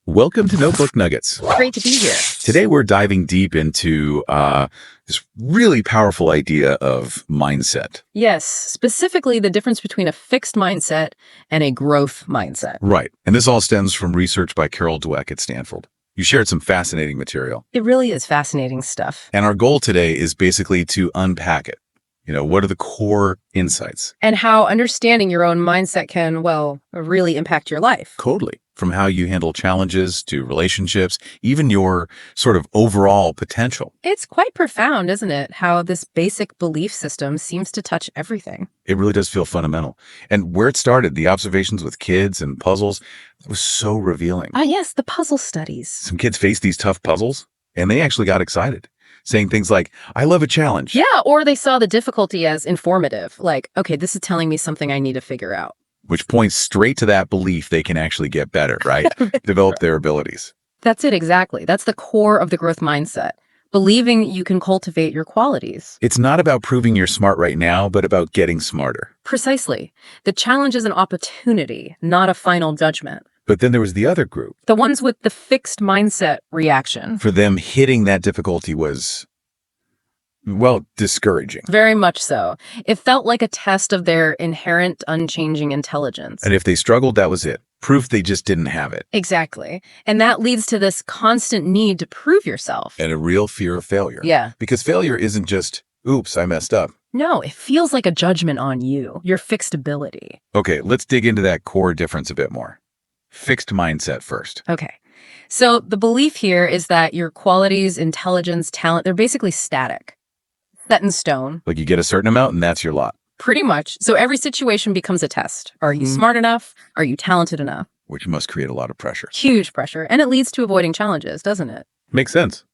Welcome to Notebook Nuggets. Great to be here. Today we're diving deep into this really powerful idea of mindset. Yes, specifically the difference between a fixed mindset and a growth mindset. Right. And this all stems from research by Carol Dweck at Stanford. You shared some fascinating material. It really is fascinating stuff. And our goal today is basically to unpack it. What are the core insights? And how understanding your own mindset can, really impact your life. Totally. From how you handle challenges to relationships, even your sort of overall potential. It's quite profound, isn't it? How this basic belief system seems to touch everything. It really does feel fundamental. And where it started, the observations with kids and puzzles, it was so revealing. Ah, yes, the puzzle studies. Some kids faced these tough puzzles, and they actually got excited, saying things like, I love a challenge. Yeah, or they saw the difficulty as informative. Like, okay, this is telling me something I need to figure out. Which points straight to that belief they can actually get better, right? Develop their abilities. That's it, exactly. That's the core of the growth mindset. Believing you can cultivate your qualities. It's not about proving you're smart right now, but about getting smarter. Precisely. The challenge is an opportunity, not a final judgment. But then there was the other group. The ones with the fixed mindset reaction. For them, hitting that difficulty was, discouraging. Very much so. It felt like a test of their inherent unchanging intelligence. And if they struggled, that was it. Proof they just didn't have it. Exactly. And that leads to this constant need to prove yourself. And a real fear of failure. Yeah. Because failure isn't just, oops, I messed up. No, it feels like a judgment on you, your fixed ability. Okay, let's dig into that core difference a bit more. Fixed mindset first. Okay. So the belief here is that your qualities, intelligence, talent, they're basically static. Set in stone. Like you get a certain amount and that's your lot. Pretty much. So every situation becomes a test. Are you smart enough? Are you talented enough? Which must create a lot of pressure. Huge pressure. And it leads to avoiding challenges, doesn't it? Makes sense.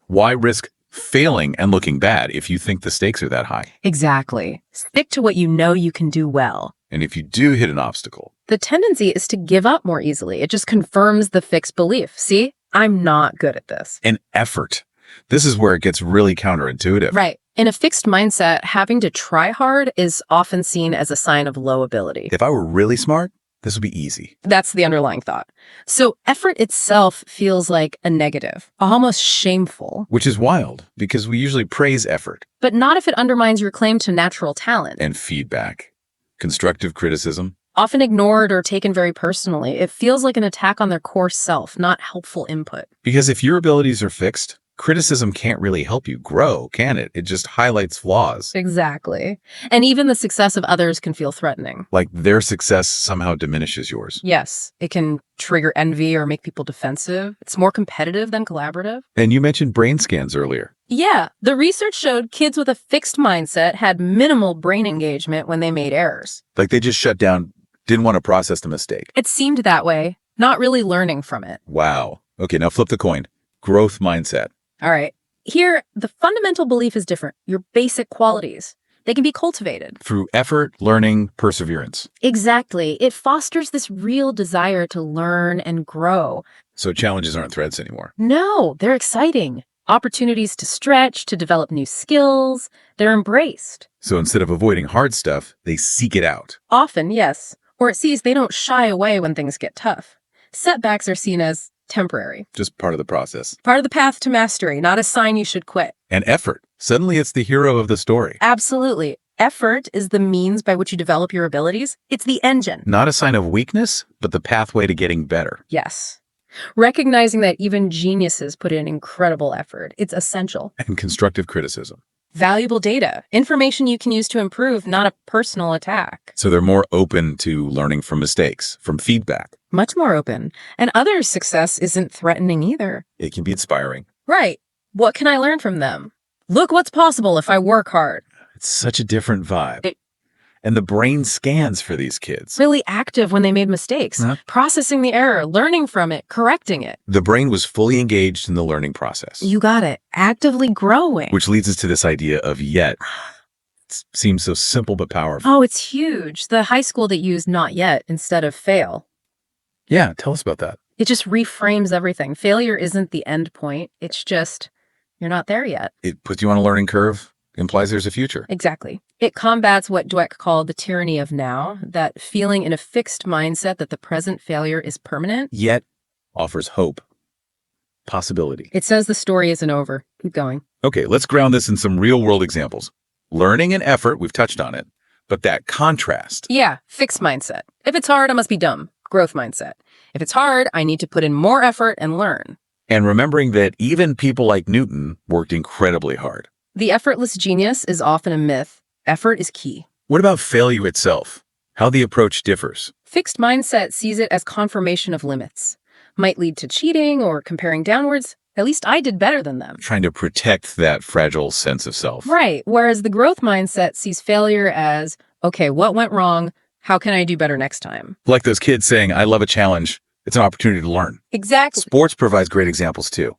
Why risk failing and looking bad if you think the stakes are that high? Exactly. Stick to what you know you can do well. And if you do hit an obstacle, the tendency is to give up more easily. It just confirms the fixed belief. See, I'm not good at this. An effort. This is where it gets really counterintuitive. Right. In a fixed mindset, having to try hard is often seen as a sign of low ability. If I were really smart, this would be easy. That's the underlying thought. So effort itself feels like a negative, almost shameful. Which is wild, because we usually praise effort. But not if it undermines your claim to natural talent. And feedback. Constructive criticism. Often ignored or taken very personally. It feels like an attack on their core self, not helpful input. Because if your abilities are fixed, criticism can't really help you grow, can it? It just highlights flaws. Exactly. And even the success of others can feel threatening. Like their success somehow diminishes yours. Yes. It can trigger envy or make people defensive. It's more competitive than collaborative. And you mentioned brain scans earlier. Yeah. The research showed kids with a fixed mindset had minimal brain engagement when they made errors. Like they just shut down, didn't want to process the mistake. It seemed that way, not really learning from it. Wow. Okay, now flip the coin. Growth mindset. All right. Here, the fundamental belief is different. Your basic qualities. They can be cultivated. Through effort, learning, perseverance. Exactly. It fosters this real desire to learn and grow. So challenges aren't threats anymore. No, they're exciting. Opportunities to stretch, to develop new skills. They're embraced. So instead of avoiding hard stuff, they seek it out. Often, yes. Or it sees they don't shy away when things get tough. Setbacks are seen as temporary. Just part of the process. Part of the path to mastery, not a sign you should quit. And effort. Suddenly it's the hero of the story. Absolutely. Effort is the means by which you develop your abilities. It's the engine. Not a sign of weakness, but the pathway to getting better. Yes. Recognizing that even geniuses put in incredible effort. It's essential. And constructive criticism. Valuable data. Information you can use to improve, not a personal attack. So they're more open to learning from mistakes, from feedback. Much more open. And others' success isn't threatening either. It can be inspiring. Right. What can I learn from them? Look what's possible if I work hard. It's such a different vibe. And the brain scans for these kids. Really active when they made mistakes. Processing the error, learning from it, correcting it. The brain was fully engaged in the learning process. You got it. Actively growing. Which leads us to this idea of yet. It seems so simple but powerful. Oh, it's huge. The high school that used not yet instead of fail. Yeah, tell us about that. It just reframes everything. Failure isn't the end point. It's just, you're not there yet. It puts you on a learning curve. Implies there's a future. Exactly. It combats what Dweck called the tyranny of now, that feeling in a fixed mindset that the present failure is permanent. Yet, offers hope, possibility. It says the story isn't over. Keep going. Okay, let's ground this in some real-world examples. Learning and effort, we've touched on it, but that contrast. Yeah, fixed mindset. If it's hard, I must be dumb. Growth mindset. If it's hard, I need to put in more effort and learn. And remembering that even people like Newton worked incredibly hard. The effortless genius is often a myth. Effort is key. What about failure itself? How the approach differs? Fixed mindset sees it as confirmation of limits. Might lead to cheating or comparing downwards. At least I did better than them. Trying to protect that fragile sense of self. Right. Whereas the growth mindset sees failure as, okay, what went wrong? How can I do better next time? Like those kids saying, I love a challenge. It's an opportunity to learn. Exactly. Sports provides great examples too.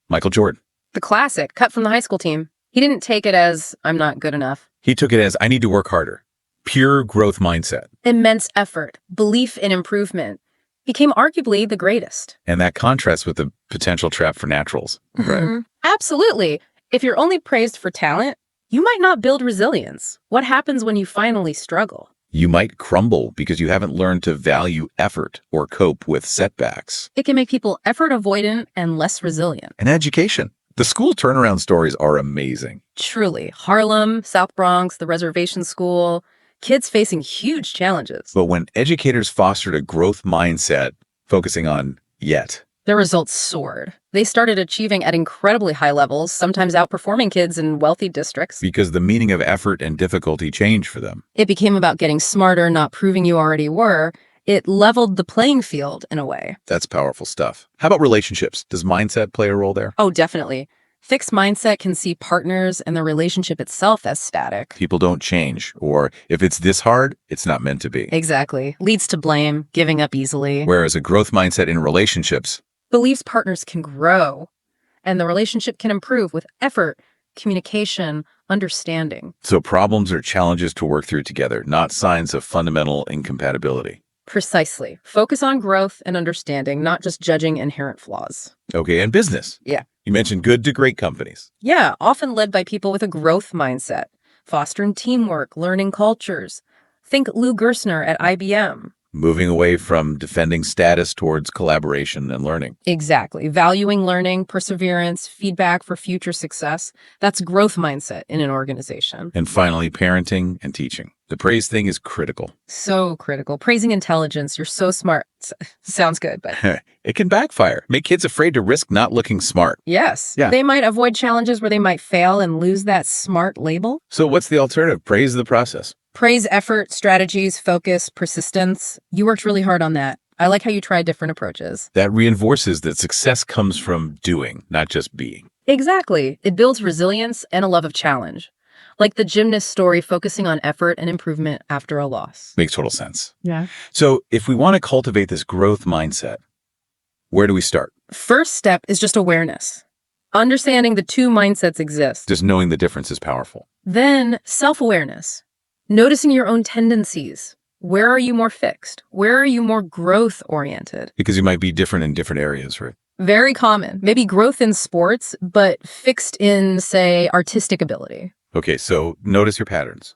Michael Jordan. The classic, cut from the high school team. He didn't take it as, I'm not good enough. He took it as, I need to work harder. Pure growth mindset. Immense effort, belief in improvement. Became arguably the greatest. And that contrasts with the potential trap for naturals. Right. Absolutely. If you're only praised for talent, you might not build resilience. What happens when you finally struggle? You might crumble because you haven't learned to value effort or cope with setbacks. It can make people effort avoidant and less resilient. And education. The school turnaround stories are amazing. Truly. Harlem, South Bronx, the reservation school, kids facing huge challenges. But when educators fostered a growth mindset, focusing on yet, Their results soared. They started achieving at incredibly high levels, sometimes outperforming kids in wealthy districts. because the meaning of effort and difficulty changed for them. It became about getting smarter, not proving you already were. It leveled the playing field in a way. That's powerful stuff. How about relationships? Does mindset play a role there? Oh, definitely. Fixed mindset can see partners and the relationship itself as static. People don't change, or if it's this hard, it's not meant to be. Exactly. Leads to blame, giving up easily. Whereas a growth mindset in relationships, Believes partners can grow and the relationship can improve with effort, communication, understanding. so problems are challenges to work through together, not signs of fundamental incompatibility. Precisely. Focus on growth and understanding, not just judging inherent flaws. Okay, and business. Yeah. You mentioned good to great companies. Yeah, often led by people with a growth mindset, fostering teamwork, learning cultures. Think Lou Gerstner at IBM. Moving away from defending status towards collaboration and learning. Exactly. Valuing learning, perseverance, feedback for future success. That's growth mindset in an organization. And finally, parenting and teaching. The praise thing is critical. So critical. Praising intelligence. You're so smart. Sounds good, but It can backfire. Make kids afraid to risk not looking smart. yes. Yeah. They might avoid challenges where they might fail and lose that smart label. So what's the alternative? Praise the process. Praise effort, strategies, focus, persistence. You worked really hard on that. I like how you tried different approaches. That reinforces that success comes from doing, not just being. Exactly. It builds resilience and a love of challenge. Like the gymnast story focusing on effort and improvement after a loss. Makes total sense. Yeah. So if we want to cultivate this growth mindset, where do we start? First step is just awareness. Understanding the two mindsets exist. Just knowing the difference is powerful. Then self-awareness. Noticing your own tendencies. Where are you more fixed? Where are you more growth-oriented? Because you might be different in different areas, right? Very common. Maybe growth in sports, but fixed in, say, artistic ability. Okay, so notice your patterns.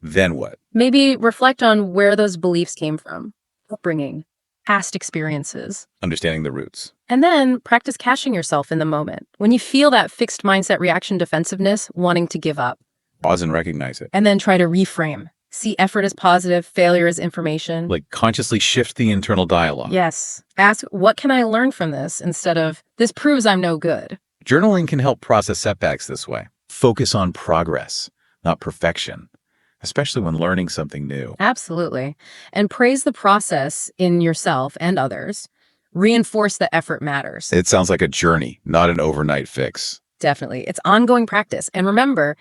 Then what? Maybe reflect on where those beliefs came from. Upbringing, past experiences. Understanding the roots. And then practice catching yourself in the moment. When you feel that fixed mindset reaction defensiveness, wanting to give up. Pause and recognize it. And then try to reframe. See effort as positive, failure as information. Like consciously shift the internal dialogue. Yes. Ask, what can I learn from this? Instead of, this proves I'm no good. Journaling can help process setbacks this way. Focus on progress, not perfection, especially when learning something new. Absolutely. And praise the process in yourself and others. Reinforce that effort matters. It sounds like a journey, not an overnight fix. Definitely. It's ongoing practice. And remember,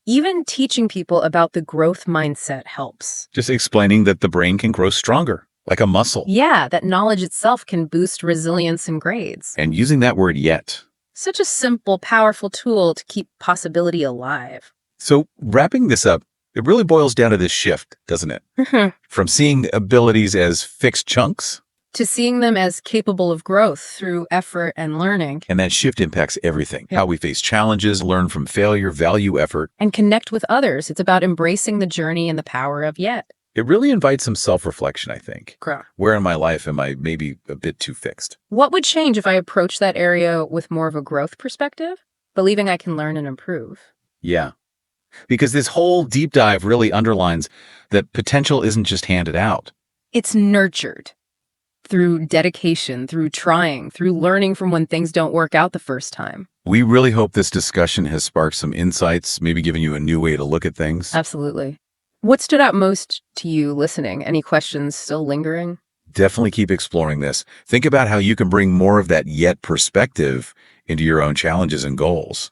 even teaching people about the growth mindset helps. Just explaining that the brain can grow stronger, like a muscle. Yeah, that knowledge itself can boost resilience in grades. And using that word yet. Such a simple, powerful tool to keep possibility alive. So wrapping this up, it really boils down to this shift, doesn't it? From seeing abilities as fixed chunks. To seeing them as capable of growth through effort and learning. And that shift impacts everything. How we face challenges, learn from failure, value effort. And connect with others. It's about embracing the journey and the power of yet. It really invites some self-reflection, I think. Correct. Where in my life am I maybe a bit too fixed? What would change if I approach that area with more of a growth perspective, believing I can learn and improve? Yeah. Because this whole deep dive really underlines that potential isn't just handed out. It's nurtured through dedication, through trying, through learning from when things don't work out the first time. We really hope this discussion has sparked some insights, maybe given you a new way to look at things. Absolutely. What stood out most to you listening? Any questions still lingering? Definitely keep exploring this. Think about how you can bring more of that yet perspective into your own challenges and goals.